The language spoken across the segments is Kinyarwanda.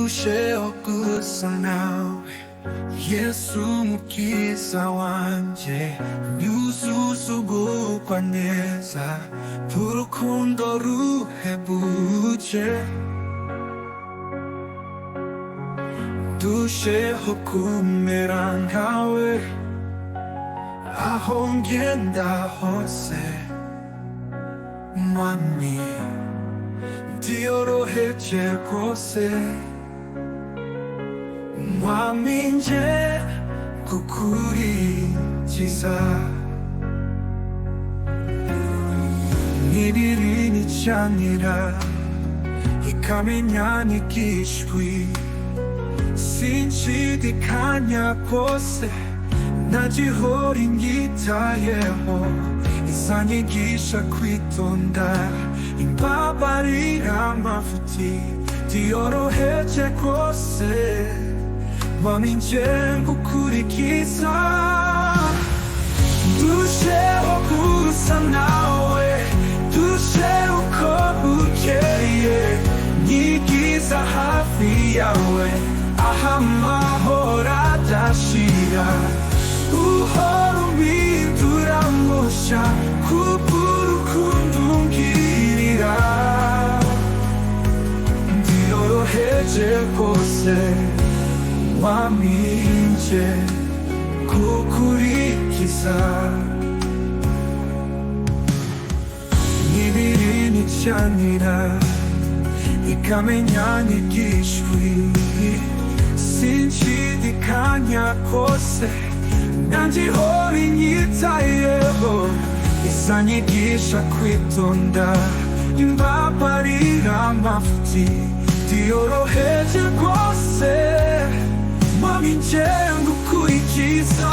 ndusheho gusa nawe Yesu mukiza wanje nyuzuza ugukwa neza urukundo ruhebuje ndusheho kumera nkawe aho ngenda hose mwami ndiyoroheje rwose mwami nje kukurikiza niriri nicyanira ikamenya n'igishwi sinshidikanya rwose ntagihora inyitayeho izanyigisha kwitonda imbabarira amafuti ndiyoroheje rwose mwami nje ngukurikiza ndusheho gusa nawe ndusheho uko bukeye nyigiza hafi yawe aho amahoro adashira uhora umpindura mushya kubw'urukundo ungirira ndiyoroheje rwose mwami nje kukurikiza n'ibiri nicyanira ikamenya n'igishwi sinshidikanya rwose ntagihora inyitayeho izanyigisha kwitonda imbabarira amafuti ndiyoroheje rwose mwami nje ngukurikiza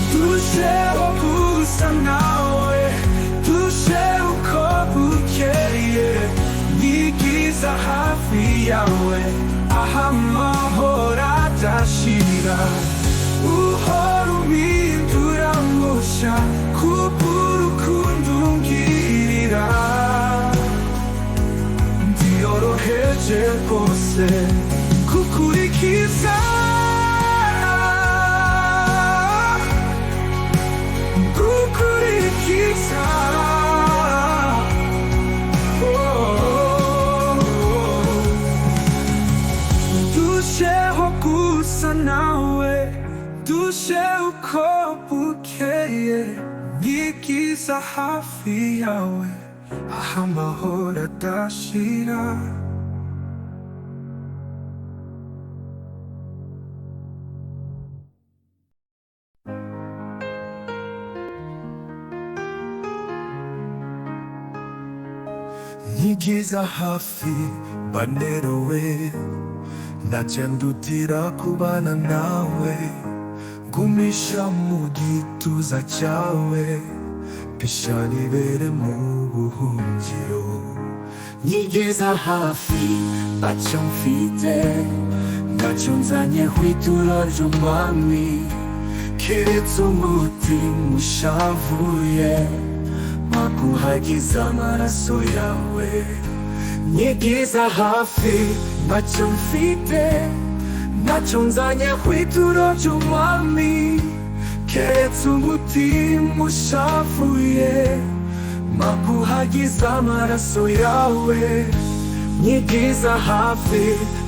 ndusheho gusa nawe ndusheho uko bukeye nyigiza hafi yawe aho amahoro adashira uhora umpindura mushya kubw'urukundo ungirira ndiyoroheje rwose kukurikiza kukurikiza ndusheho gusa nawe ndusheho uko bukeye nyigiza hafi yawe aho amahoro adashira nyigiza hafi banerowe ndacendutira kubana nawe gumisha mu gituza cyawe pisha nibere mu buhungiro nyigiza hafi ntacyo mfite ntacyo nzanye hwituro ry'umwami keretse umutima ushavuye makuhagiza amaraso yawe nyigiza hafi ntacyo mfite ntacyo nzanye hwituro ry'umwami keretse umutima ushavuye makuhagiza amaraso yawe nyigiza hafi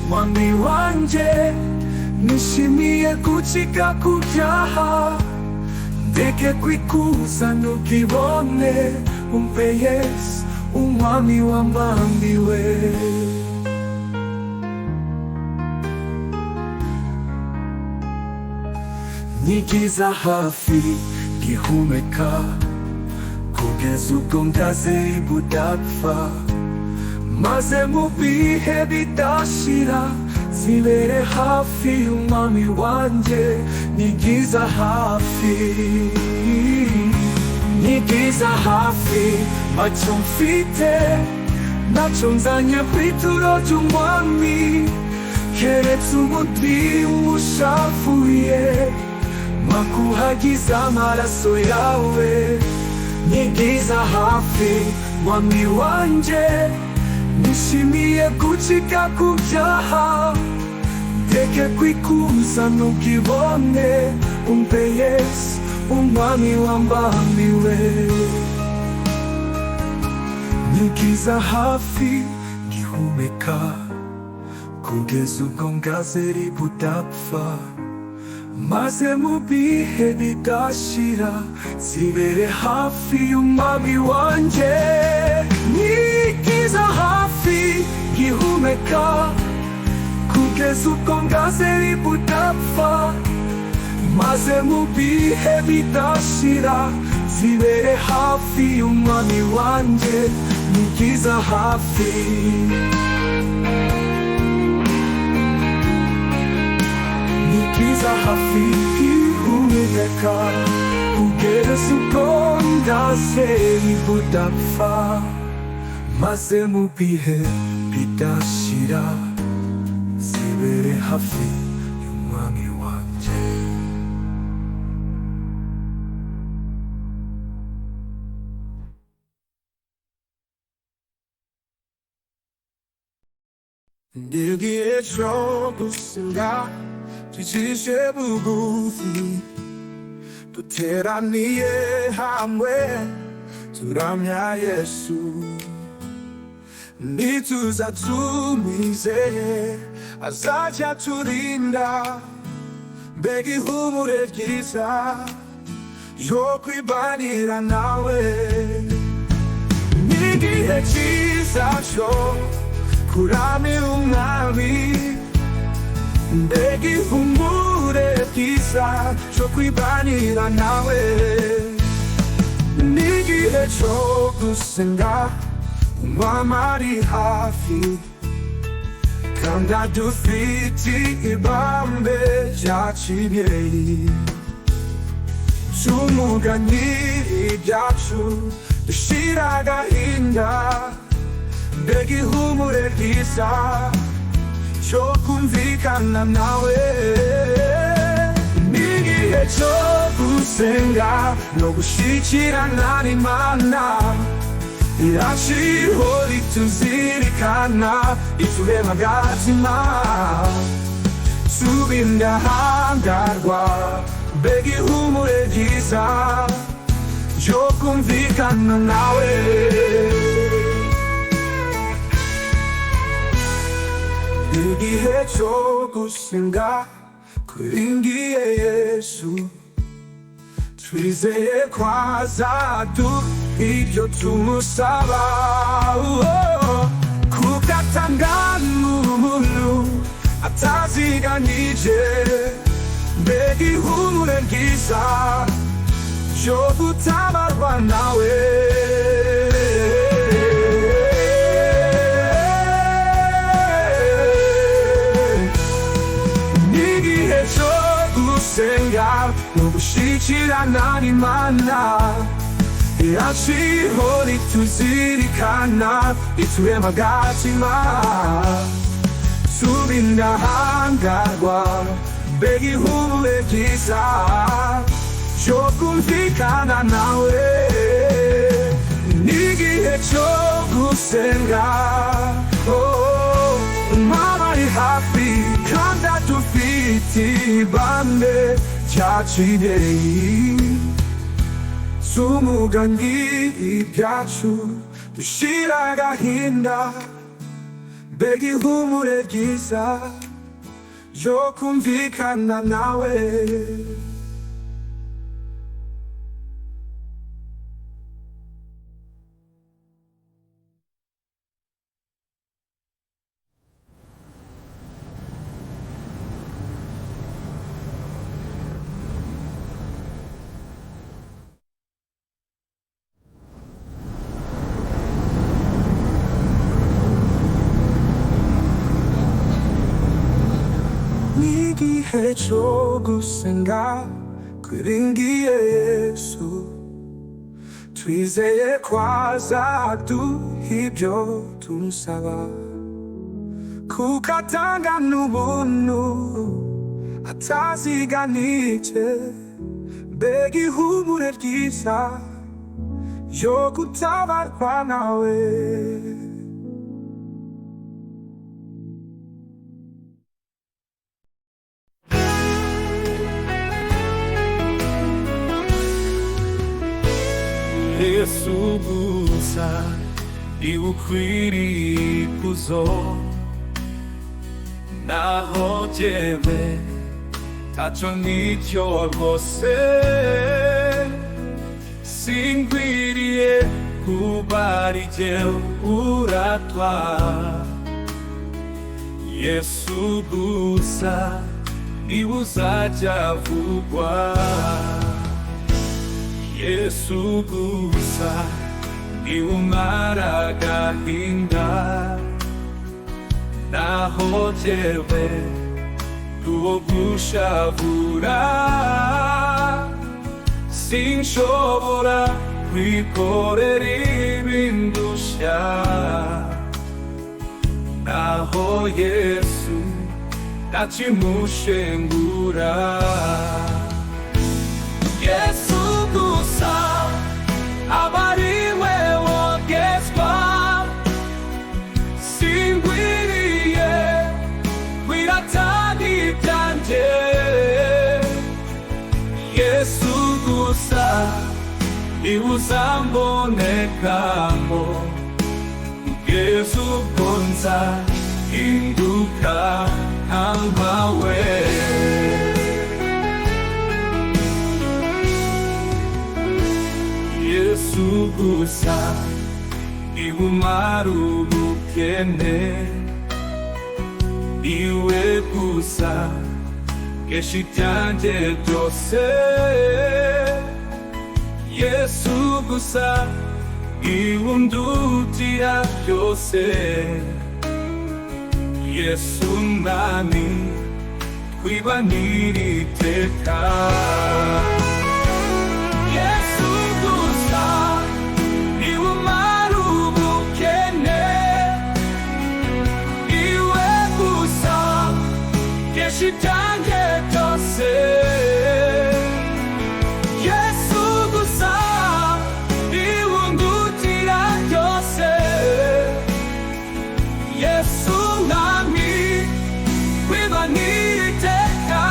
mwami wanje nishimiye gucika ku byaha ndeke kwikuza ntukibone umve Yesu umwami wambambiwe nyigiza hafi gihumeka kugeza ubwo ngaze budapfa maze mu bihe bidashira zibere hafi umwami wanje nyigiza hafi nyigiza hafi ntacyo mfite ntacyo nzanye hwituro ry'umwami keretse umutima ushavuye makuhagiza amaraso yawe nyigiza hafi mwami wanje nishimiye gucika ku byaha, ndeke kwikuza n'ubwibone, umpe Yesu umwami wambambiwe. Nigiza hafi ngihumeka, kugeza ubwo ngazeri budapfa, maze mu bihe bidashira zibere hafi y'umwami wanjye. Nigiza hafi ngihumeka, kugeza ubwo ngazeri budapfa, maze mu bihe bidashira zibere hafi y'umwami wanjye. Nigiza hafi, nigiza hafi ngihumeka, kugeza ubwo ngazeri budapfa, maze mu bihe bidashira zibere hafi y'umwami wanjye. Ndigiye cyo gusenga, tucishe bugufi, duteraniye hamwe turamya Yesu. Nituza tumwizeye azajya turinda, mbega ihumure ryiza yo kwibanira nawe. N'igihe cyiza cyo kuramya umwami, mbega ihumure ryiza cyo kwibanira nawe. N'igihe cyo gusenga, umwami ari hafi, kandi adufitiye ibambe rya kibyeyi. Tumuganire ibyacu dushira agahinda, mbega ihumure ryiza cyo kumvikana nawe. N'igihe cyo gusenga no gushyikirana n'Imana, iraciriho rituzirikana iturema agatima, tubindahangarwa, mbega ihumure ryiza ryo kumvikana nawe. Igihe cyo gusenga kuringiye Yesu, twizeye ko azaduha ibyo tumusaba, kuko atangana umuntu ataziganije, mbega ihumure ryiza ryo gutabarwa nawe. N'igihe cyo gusenga no gushyikirana n'Imana, iraciriho rituzirikana iturema agatima, tubindahangarwa, mbega ihumure ryiza ryo kumvikana nawe. N'igihe cyo gusenga, umwami ari hafi, kandi adufitiye ibambe rya kibyeyi. Tumuganire ibyacu dushira agahinda, mbega ihumure ryiza ryo kumvikana nawe. N'igihe cyo gusenga kuringiye Yesu, twizeye ko azaduha ibyo tumusaba, kuko atangana ubuntu ataziganije, mbega ihumure ryiza ryo gutabarwa nawe. Yesu gusa niwe ukwiriye ikuzo, naho jyewe taco nicyo rwose, sinkwiriye kuba ari jyewe uratwa. Yesu gusa niwe uzajya avugwa, Yesu gusa niwe umara agahinda, naho jyewe uwo gushavura, sinshobora kwikorera ibindusha, naho Yesu ntakimushengura. Yesu gusa aba ariwe wogezwa, sinkwiriye kwiratana ibyanjye. Yesu gusa niwe uzambonekamo, kugeza ubwo nzahinduka nkawe. Yesu gusa niwe umara ubukene, niwe gusa kesha ibyanjye byose. Yesu gusa niwe undutira byose. Yesu mwami twibanire iteka. Yesu gusa niwe umara ubukene, niwe gusa kesha ibyanjye byose. Yesu gusa niwe undutira byose. Yesu mwami twibanire iteka.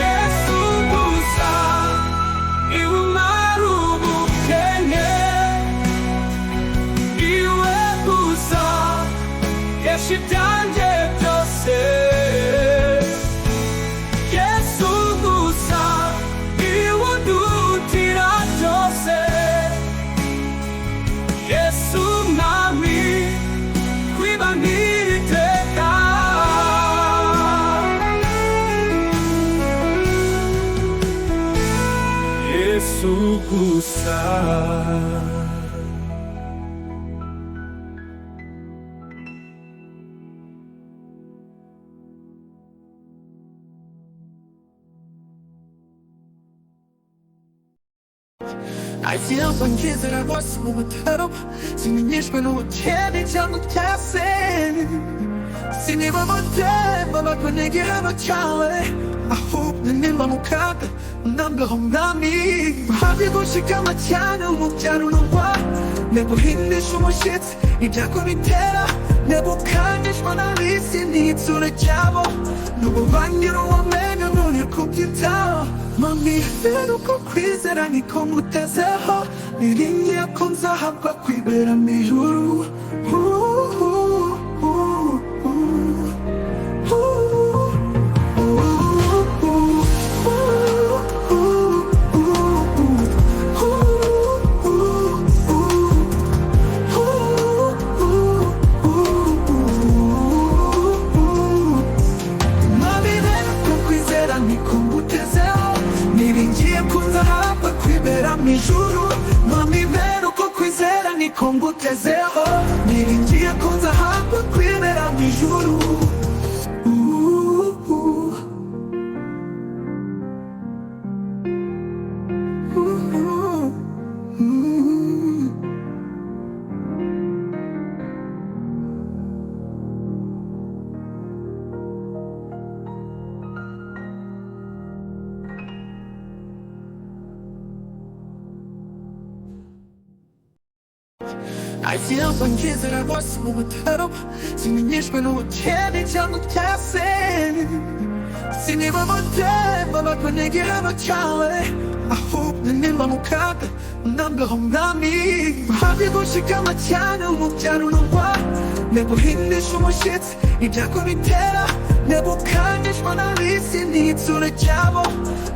Yesu gusa niwe umara ubukene, niwe gusa kesha ibyanjye byose. Yesu gusa niwe undutira byose. Yesu mwami twibanire iteka. Yesu gusa. I feel 손짓을 벌써 못하러 지민이시면 우체니 잘못했어 신이만 못해 맘을 보내게 하면 잘해 I hope 내 님만 못하게 남가 험담이 하비고 시간만 차는 목자루는 와내부 힘내 숨을 쉴 이 자꾸니 테라 내부 간지만 알리시 네 입술을 잡아 누구 반기로 매면 눈을 굽기 다 Mami, vedo con qui saranno come te se ho Mi ringhia con zahabba qui per mi giuro Mami, vedo con qui saranno come te se ho mi giuro non mi vedo con qui sera ni con butte zero mi ringia con zahabba qui vera mi giuro I feel some kids that I was moving through. Sinigishwe n'ubukene cyangwa cyase. Sinibabute baba kunegera cyawe. Ahubwo nimba mukaga nambeho mwami. Happy gushikama cyane umubyaro n'ubwa. Nebuhindisha umushyitsi ibyago bitera. Nebukandishwa n'abisi n'itsura cyabo.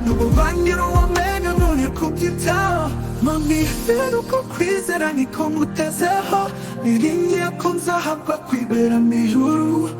Nububangira uwamenyo none kubyitaho. Mami rero ko kwizera niko ngutezeho. Niringiye ko nzahabwa kwibera mu ijuru.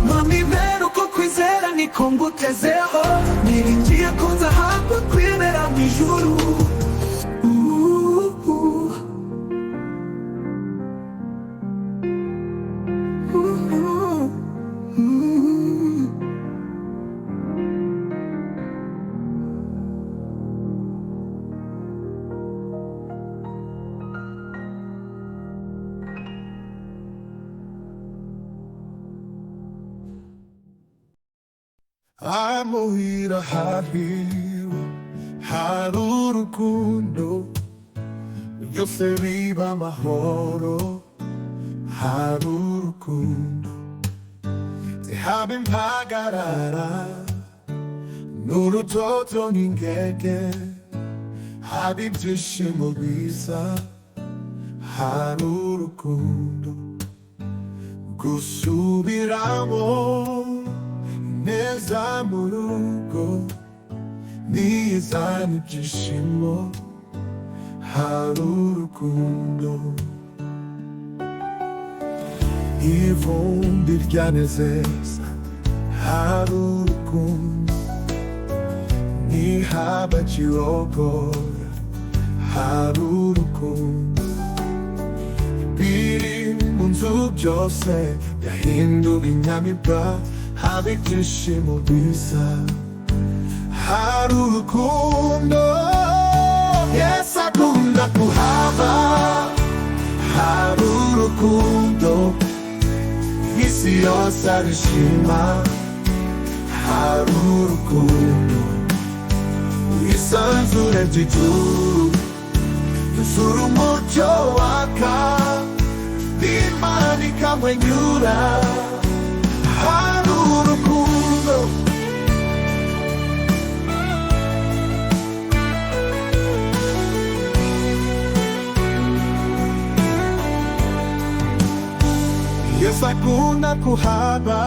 Mami rero ko kwizera niko ngutezeho. Niringiye ko nzahabwa kwibera mu ijuru. amuhira hahirwa hari urukundo byose biba amahoro hari urukundo zihaba impagarara n'urutoto n'ingege hari ibyishimo biza hari urukundo gusubiramo neza mu rugo nizana ibyishimo hari urukundo ivumbi ryanezeza hari urukundo nihaba kirogora hari urukundo biri mu nzu byose yahindura inyamibwa haba ibyishimo biza hari urukundo Yesu akunda kuhaba hari urukundo isi yose arishima hari urukundo isanzure ry'ijuru yuzura umucyo waka n'Imana ikamwenyura hari urukundo Yesu akunda kuhaba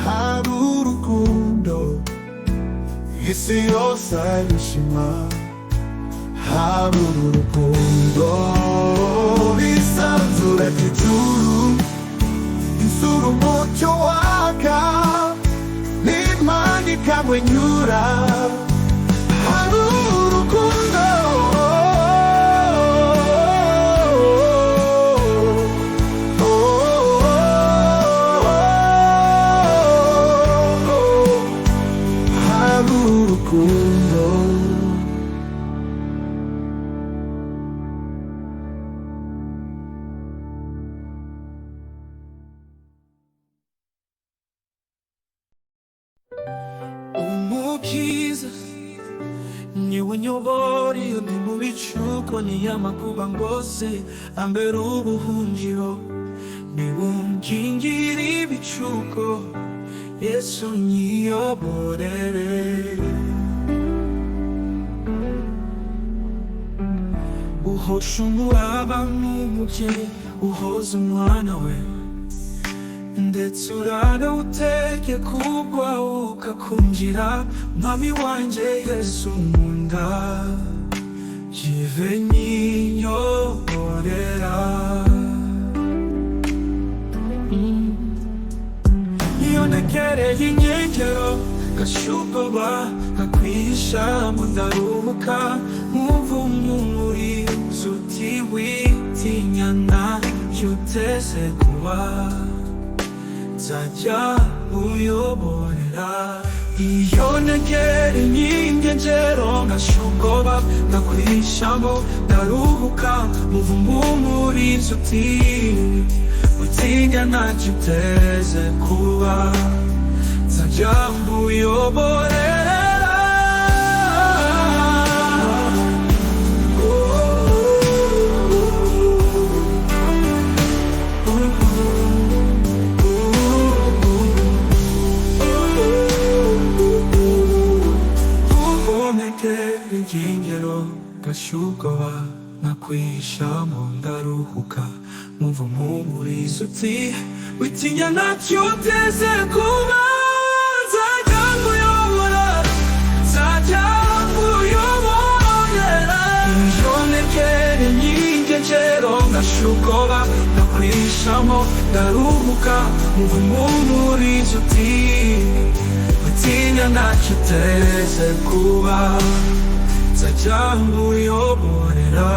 hari urukundo isi yose arishima hari urukundo isanzure ry'ijuru yuzura umucyo waka n'Imana ikamwenyura hari urukundo hari urukundo Umukiza niwe nyobora iyo ndi mu bicuko n'iy'amakuba ngose ambera ubuhungiro niwe unkingira ibicuko Yesu nyiyoborere uhosha umuraba n'umubyeyi uhoza umwana we ndetse uranawuteke kugwaho ukakumvira mwami wanje Yesu nkunda jive nyinyorera iyo negereye inkengero gashugoba kakwisha mu ndaruhuka nkumva umwumuri uti witinyana yuteze kuba nzajya uyoborera. Iyo negereye ingegero ngashyira ubwoba ngakwishamo ndaruhuka muva umumurizo uti utinya ntacyo uteze kuba nzajya uyoborera. Ingero ngashyugoba nakwishamo ndaruhuka mwumva umumurizo uti witinya ntacyo uteze kuba nzajya nkuyobora nzajya nkuyoborera. Iyo negereye ingegero ngashyugoba nakwishamo ndaruhuka mwumva umumurizo uti witinya ntacyo uteze kuba nzajya nkuyoborera.